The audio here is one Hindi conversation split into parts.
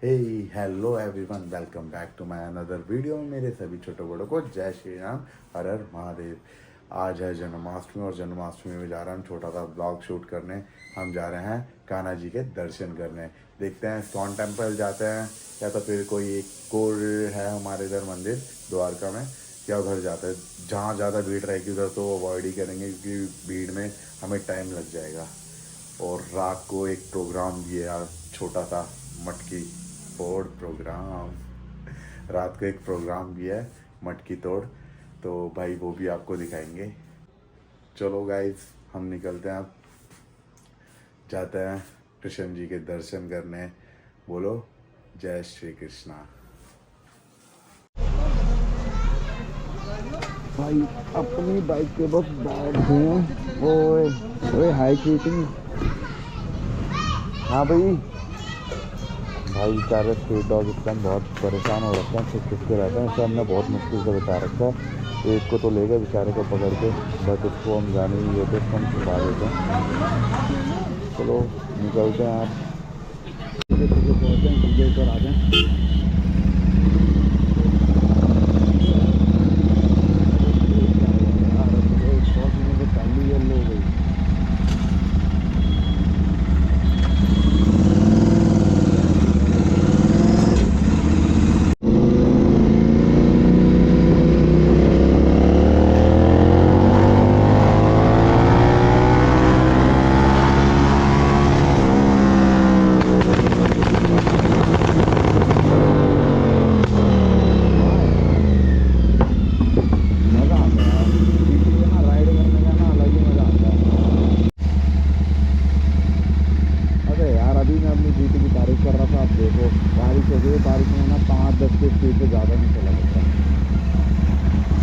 Hey hello everyone, welcome back to my another video. मेरे सभी छोटे बड़ों को जय श्री राम, हर हर महादेव। आज है जन्माष्टमी और जन्माष्टमी में जा रहे हैं हम छोटा सा ब्लॉग शूट करने। हम जा रहे हैं कान्हा जी के दर्शन करने। देखते हैं इस्कॉन टेम्पल जाते हैं या तो फिर कोई एक और है हमारे इधर मंदिर द्वारका में, या उधर जाते हैं। जहाँ ज़्यादा भीड़ रहेगी उधर तो अवॉइड ही करेंगे, क्योंकि भीड़ में हमें टाइम लग जाएगा। और रात को एक प्रोग्राम भी है यार, छोटा सा मटकी तोड़ प्रोग्राम। रात को एक प्रोग्राम भी है मटकी तोड़, तो भाई वो भी आपको दिखाएंगे। चलो गाइस, हम निकलते हैं अब, जाते हैं कृष्ण जी के दर्शन करने। बोलो जय श्री कृष्णा। भाई अपनी बाइक पे बस बैठ हैं। ओए ओए हाई चीटिंग। हाँ भाई बेचारे स्ट्रीट डॉग इस टाइम बहुत परेशान हो रखे हैं, खिसके रहते हैं। इसे हमने बहुत मुश्किल से बचा रखा है। एक को तो ले गए बेचारे को पकड़ के, बट उसको हम जाने नहीं देते, उसको हम छुपा देते हैं। चलो निकलते हैं आप, पहुँचते हैं, डीजे पर आ जाएँ।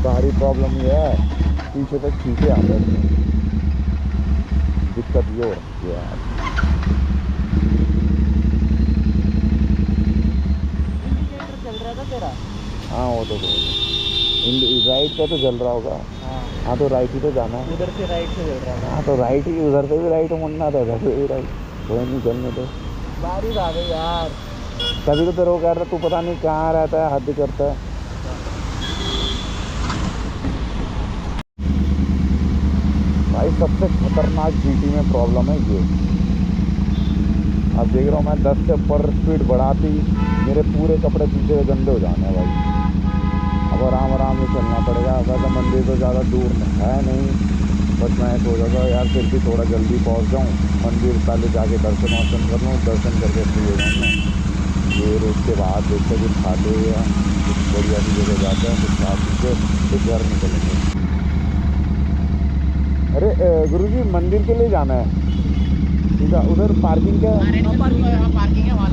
सारी प्रॉब्लम ये है, पीछे तक खींचे आते हैं। दिक्कत ये हो रही है यार। इंडिकेटर चल रहा था तेरा? हाँ वो तो राइट का तो चल रहा होगा। हाँ तो राइट ही तो जाना है। उधर से राइट से चल रहा था। हाँ तो राइट ही, उधर से भी राइट मुड़ना था, इधर से भी राइट। कोई नहीं, चलने तो। बारिश आ गई यार। तभी तो तेरे को कह रहा, तू पता नहीं कहाँ रहता है, हद करता है। भाई सबसे खतरनाक जीटी में प्रॉब्लम है ये। अब देख रहा हूँ मैं 10 से ऊपर स्पीड बढ़ाती, मेरे पूरे कपड़े पीछे गंदे हो जाने हैं भाई। अब आराम आराम से चलना पड़ेगा। वैसे मंदिर तो ज़्यादा दूर है नहीं, बस मैं सोचा था यार फिर भी थोड़ा जल्दी पहुँच जाऊँ मंदिर, पहले जाके दर्शन वर्शन कर लूँ, दर्शन करके फ्री हो जाऊँ मैं। फिर उसके बाद देखते कुछ खाते हुए कुछ बढ़िया सी जगह जाते हैं, कुछ खा पी के फिर घर निकलेंगे। अरे गुरुजी मंदिर के लिए जाना है, ठीक है? उधर पार्किंग क्या है? पार्किंग है वहाँ।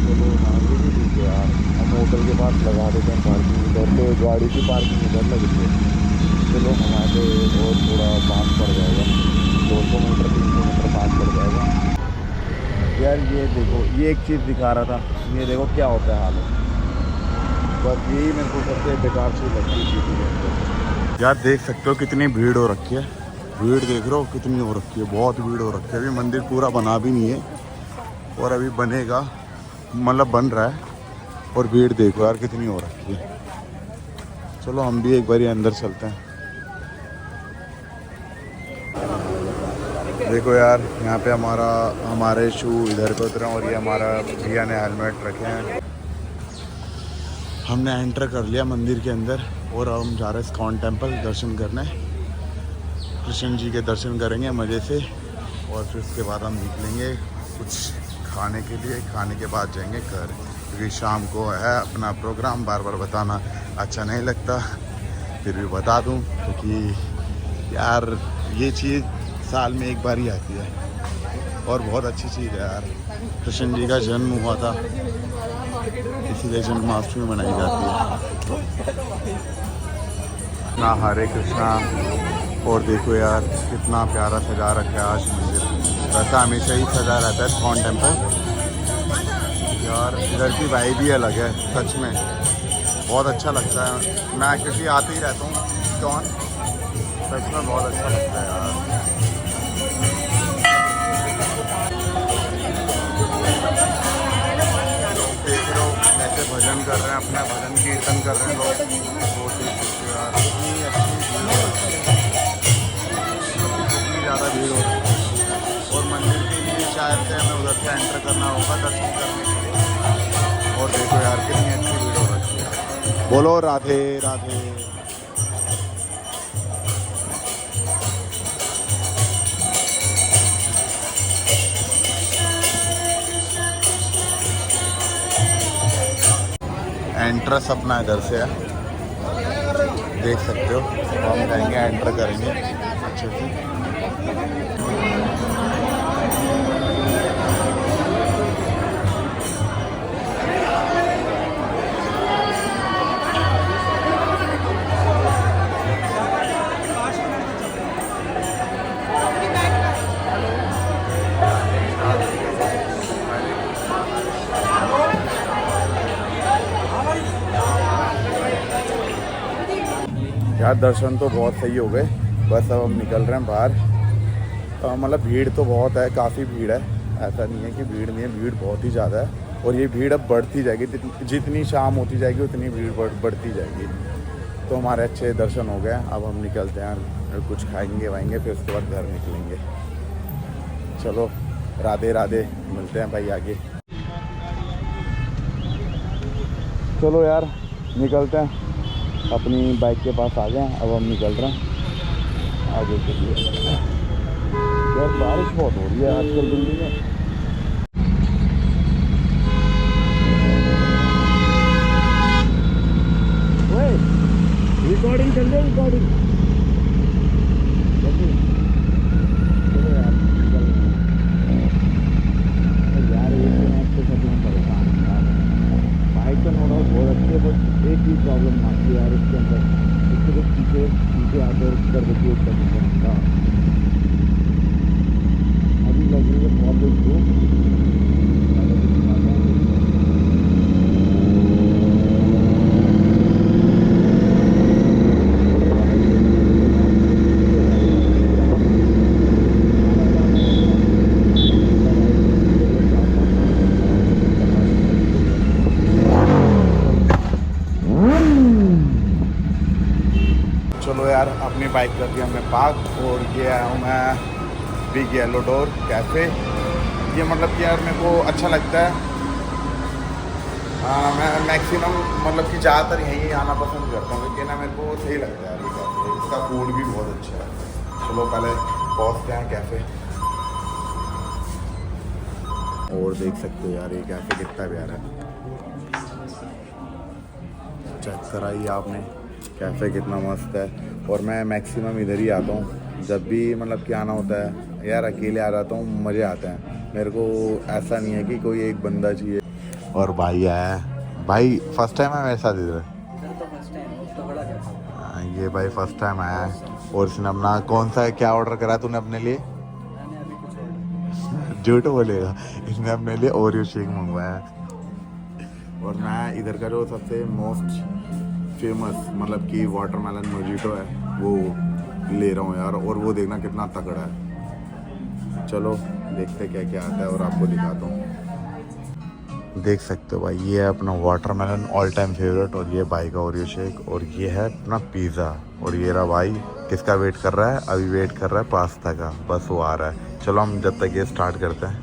चलो आगे भी ठीक है यार, हम होटल के पास लगा देते हैं पार्किंग। इधर तो गाड़ी की पार्किंग इधर लग रही है। चलो हमारे और थोड़ा पास पड़ जाएगा, 200 मीटर 300 मीटर पास पड़ जाएगा यार। ये देखो, ये एक चीज़ दिखा रहा था, ये देखो क्या होता है हालत। बस यही मेरे को सबसे बेकार चीज़ लगती है। यार देख सकते हो कितनी भीड़ हो रखी है। भीड़ देख रहे हो कितनी हो रखी है, बहुत भीड़ हो रखी है। अभी मंदिर पूरा बना भी नहीं है और अभी बनेगा, मतलब बन रहा है। और भीड़ देखो यार कितनी हो रखी है। चलो हम भी एक बारी अंदर चलते हैं। देखो यार, यहाँ पे हमारे शू इधर पे उतरे और ये हमारा भैया ने हेलमेट रखे हैं। हमने एंटर कर लिया मंदिर के अंदर और अब हम जा रहे हैं इस्कॉन टेम्पल दर्शन करने। कृष्ण जी के दर्शन करेंगे मज़े से और फिर उसके बाद हम निकलेंगे कुछ खाने के लिए। खाने के बाद जाएंगे घर, क्योंकि शाम को है अपना प्रोग्राम। बार बार बताना अच्छा नहीं लगता, फिर भी बता दूं, क्योंकि यार ये चीज़ साल में एक बार ही आती है और बहुत अच्छी चीज़ है यार। कृष्ण जी का जन्म हुआ था, इसीलिए जन्माष्टमी मनाई जाती है ना। हरे कृष्णा। और देखो यार कितना प्यारा सजा रखा है आज मंदिर। वैसा हमेशा ही सजा रहता है इस्कॉन टेम्पल यार। इधर की वाइब भी अलग है सच में, बहुत अच्छा लगता है। मैं क्योंकि आते ही रहता हूँ इस्कॉन, सच में बहुत अच्छा लगता है यार। कर रहे हैं, अपना भजन कीर्तन कर रहे हैं लोग। वो देख सकते हो यार कितनी अच्छी भीड़ हो रही है, कितनी ज़्यादा भीड़ हो रही है। और मंदिर के लिए शायद से हमें उधर से एंटर करना होगा दर्शन करने के लिए। और देखो यार कितनी अच्छी भीड़ हो रही है। बोलो राधे राधे। एंट्रेंस अपना इधर से है, देख सकते हो। तो हम जाएंगे एंटर करेंगे अच्छे से। यार दर्शन तो बहुत सही हो गए, बस अब हम निकल रहे हैं बाहर। मतलब भीड़ तो बहुत है, काफ़ी भीड़ है, ऐसा नहीं है कि भीड़ नहीं है, भीड़ बहुत ही ज़्यादा है। और ये भीड़ अब बढ़ती जाएगी, जितनी शाम होती जाएगी उतनी भीड़ बढ़ती जाएगी। तो हमारे अच्छे दर्शन हो गए, अब हम निकलते हैं, कुछ खाएंगे वाएंगे, फिर उसके बाद घर निकलेंगे। चलो राधे राधे, मिलते हैं भाई आगे। चलो यार निकलते हैं, अपनी बाइक के पास आ गए। अब हम निकल रहे हैं आगे के लिए। यार बारिश बहुत हो रही है आजकल दिल्ली में। रिकॉर्डिंग चल रही है, रिकॉर्डिंग। चलो यार निकल रहे हैं। यार एक तो सब परेशान बाइक तो नो डाउट बहुत अच्छी है, बट एक ही प्रॉब्लम आती है यार इसके अंदर, इसके तो पीछे आकर कर देती है उसका। अभी लग रही है प्रॉब्लम को। चलो यार अपनी बाइक कर दी हमने पार्क, और ये आया हूँ मैं बिग येलो डोर कैफ़े। ये मतलब कि यार मेरे को अच्छा लगता है। मैं मैक्सिमम मतलब कि ज़्यादातर यहीं आना पसंद करता हूँ, क्योंकि ना मेरे को सही लगता है यार ये कैफ़े, इसका फूड भी बहुत अच्छा है। चलो पहले पहुँचते हैं कैफ़े। और देख सकते हो यार ये कैफ़े कितना प्यारा है, चेक कराइए आपने, कैफ़े कितना मस्त है। और मैं मैक्सिमम इधर ही आता हूँ, जब भी मतलब कि आना होता है यार, अकेले आ जाता हूँ, मज़े आते हैं मेरे को। ऐसा नहीं है कि कोई एक बंदा चाहिए। और भाई आया, भाई फर्स्ट टाइम है मेरे साथ इधर। ये भाई फर्स्ट टाइम आया है। और इसने अपना कौन सा क्या ऑर्डर करा तूने अपने लिए? झूठ बोलेगा, इसने अपने लिए ओरियो शेक मंगवाया है। और मैं इधर का जो सबसे मोस्ट फेमस मतलब कि वाटरमेलन मोजिटो है वो ले रहा हूँ यार, और वो देखना कितना तगड़ा है। चलो देखते क्या क्या आता है और आपको दिखाता हूँ। देख सकते हो भाई, ये है अपना वाटरमेलन ऑल टाइम फेवरेट, और ये भाई का ओरियो शेक, और ये है अपना पिज़्ज़ा। और ये रहा भाई, किसका वेट कर रहा है? अभी वेट कर रहा है पास्ता का, बस वो आ रहा है। चलो हम जब तक ये स्टार्ट करते हैं।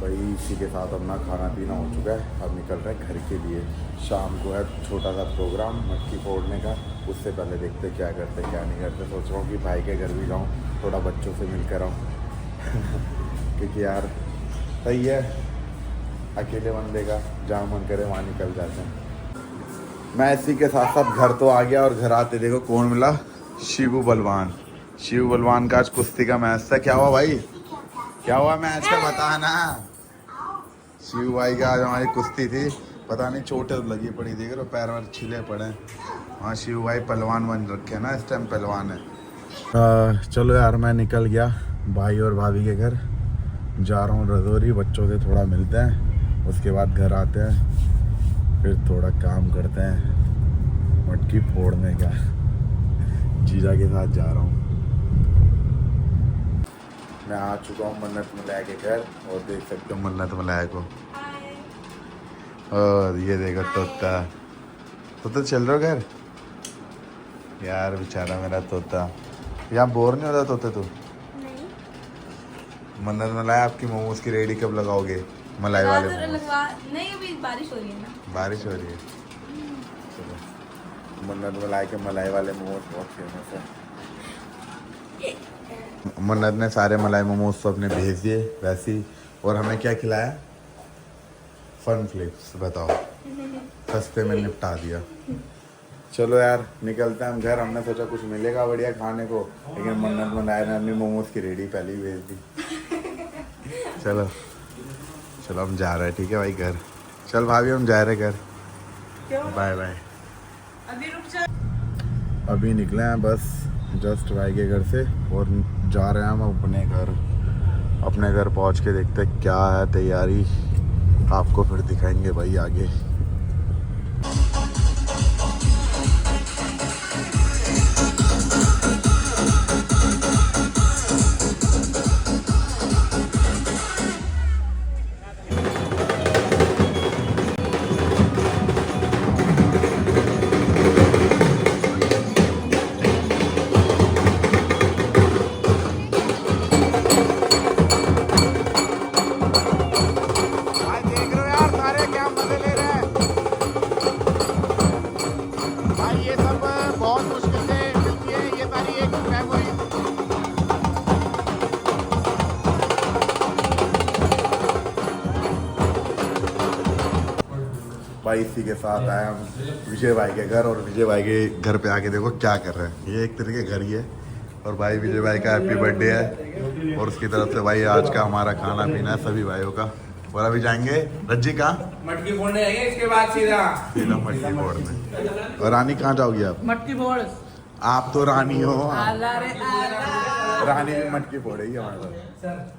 भाई इसी के साथ अपना खाना पीना हो चुका है, अब निकल रहे हैं घर के लिए। शाम को है छोटा सा प्रोग्राम मटकी फोड़ने का, उससे पहले देखते क्या करते क्या नहीं करते। सोच रहा हूँ कि भाई के घर भी जाऊँ, थोड़ा बच्चों से मिल कर आऊँ क्योंकि यार सही है, अकेले बंदे का जहाँ मन करे वहाँ निकल जाते हैं। मैं इसी के साथ साथ घर तो आ गया, और घर आते देखो कौन मिला, शिवू बलवान। शिवू बलवान का आज कुश्ती का मैच था। क्या हुआ भाई, क्या हुआ मैच का बताना? शिव भाई का आज हमारी कुश्ती थी, पता नहीं चोटें लगी पड़ी, देख रहे हो पैर में छिले पड़े। वहाँ शिव भाई पहलवान बन रखे ना, इस टाइम पहलवान है। चलो यार मैं निकल गया भाई और भाभी के घर, जा रहा हूँ रजौरी, बच्चों से थोड़ा मिलते हैं, उसके बाद घर आते हैं, फिर थोड़ा काम करते हैं मटकी फोड़ने का। जीजा के साथ जा रहा हूँ। मैं आ चुका हूँ मन्नत मलाया के घर, और देख सकते हो मन्नत मलाया को। और ये देखो तोता। तोता चल रहा घर यार, बेचारा मेरा तोता। यहाँ बोर नहीं होता तोते तू? मन्नत मलाई आपकी मोमोज की रेडी कब लगाओगे? मलाई वाले मोमोज। नहीं अभी बारिश हो रही है ना। बारिश हो रही है। चलो, मन्नत मलाई के मलाई वाले मोमोज बहुत फेमस है। मन्नत ने सारे मलाई मोमोज तो अपने भेज दिए वैसे ही। और हमें क्या खिलाया? Fun Flips. बताओ, सस्ते में निपटा दिया। चलो यार निकलते हैं हम घर। हमने सोचा कुछ मिलेगा बढ़िया खाने को, लेकिन मन्नत मनाया ने अपनी मोमोज की रेडी पहले ही भेज दी। चलो चलो हम जा रहे हैं, ठीक है भाई घर। चल भाभी हम जा रहे हैं घर। Bye bye. अभी रुक जा। अभी निकले हैं बस जस्ट भाई के घर से और जा रहे हैं हम अपने घर। अपने घर पहुंच के देखते हैं क्या है तैयारी, आपको फिर दिखाएंगे भाई आगे। भाई इसी के साथ आए हम विजय भाई के घर, और विजय भाई के घर पे आके देखो क्या कर रहे हैं। ये एक तरीके घर ही है। और भाई विजय भाई का हैप्पी बर्थडे है, और उसकी तरफ से भाई आज का हमारा खाना पीना है सभी भाइयों का। और अभी जाएंगे रज्जी कहाँ? मटकी फोड़ने जाएंगे, इसके बाद सीधा मटकी फोड़ने। और रानी कहाँ जाओगी आप? मटकी फोड़। आप तो रानी हो। आला रे आला। रानी भी मटकी फोड़ेगी हमारे साथ।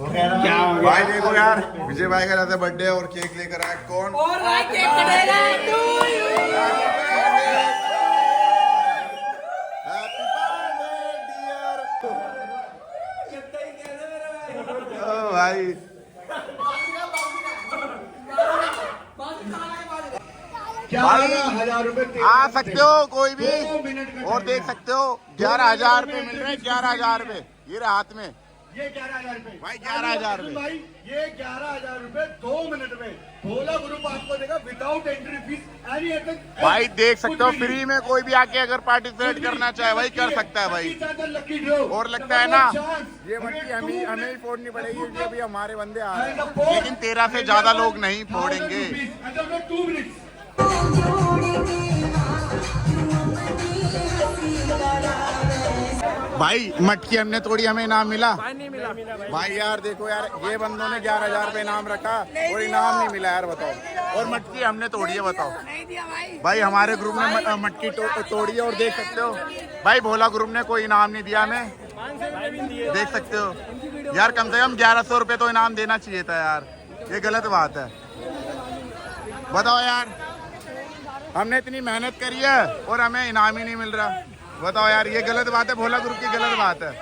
क्या हो भाई देखो यार, विजय भाई का रहता बर्थडे और केक लेकर आया कौन? और भाई केक कटेगा to you. Happy birthday dear. ओ भाई आ सकते हो कोई भी, और देख सकते हो 11,000 रुपए मिल रहे हैं। 11,000 रुपए ये रहा हाथ में। ये 11,000 रुपए भाई 11,000 रुपए भाई, ये 11,000 रुपए 2 मिनट में भोला ग्रुप आपको देगा विदाउट एंट्री फीस। भाई देख सकते हो फ्री में कोई भी आके अगर पार्टिसिपेट करना चाहे वही कर सकता है भाई। Lucky draw. और लगता है ना ये मटकी हमें ही फोड़नी पड़ेगी, ये भी हमारे बंदे आ रहे हैं, लेकिन 13 से ज्यादा लोग नहीं फोड़ेंगे। 2 मिनट। भाई मटकी हमने तोड़ी, हमें इनाम मिला? भाई यार देखो यार, ये बंदों ने 11,000 रुपए इनाम रखा और इनाम नहीं मिला यार, बताओ। और मटकी हमने तोड़ी है, बताओ। भाई हमारे ग्रुप ने मटकी तोड़ी है, और देख सकते हो भाई भोला ग्रुप ने कोई इनाम नहीं दिया हमें, देख सकते हो यार। कम से कम 1100 रुपए तो इनाम देना चाहिए था यार, ये गलत बात है। बताओ यार, हमने इतनी मेहनत करी है और हमें इनाम ही नहीं मिल रहा, बताओ यार, ये गलत बात है। भोला ग्रुप की गलत बात है।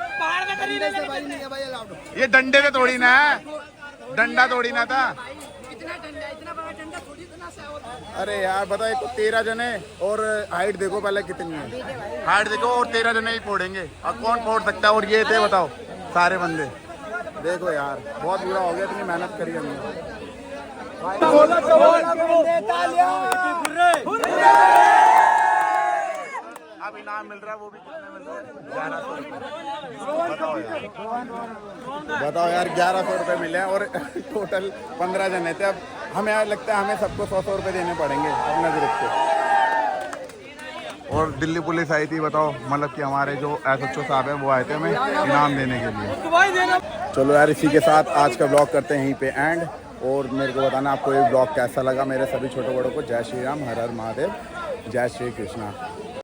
ये डंडे पे तोड़ी ना है, डंडा तोड़ी ना था। अरे यार बताओ, एक 13 जने और हाइट देखो पहले कितनी है, हाइट देखो, और 13 जने ही फोड़ेंगे। अब कौन फोड़ सकता है? और ये थे बताओ सारे बंदे, देखो यार बहुत बुरा हो गया, इतनी मेहनत करी हमने। अब इनाम मिल रहा है, वो भी कितने मिल रहा है? 1100 रुपये। बताओ यार 1100 रुपये मिले हैं, और टोटल 15 जने थे। अब हमें यार लगता है हमें सबको 100 रुपये देने पड़ेंगे अपना ग्रुप को। और दिल्ली पुलिस आई थी, बताओ, मतलब कि हमारे जो SHO साहब हैं वो आए थे हमें इनाम देने के लिए। चलो यार इसी के साथ आज का ब्लॉग करते हैं यहीं पे एंड। और मेरे को बताना आपको ये ब्लॉग कैसा लगा। मेरे सभी छोटे बड़ों को जय श्री राम, हर हर महादेव, जय श्री कृष्णा।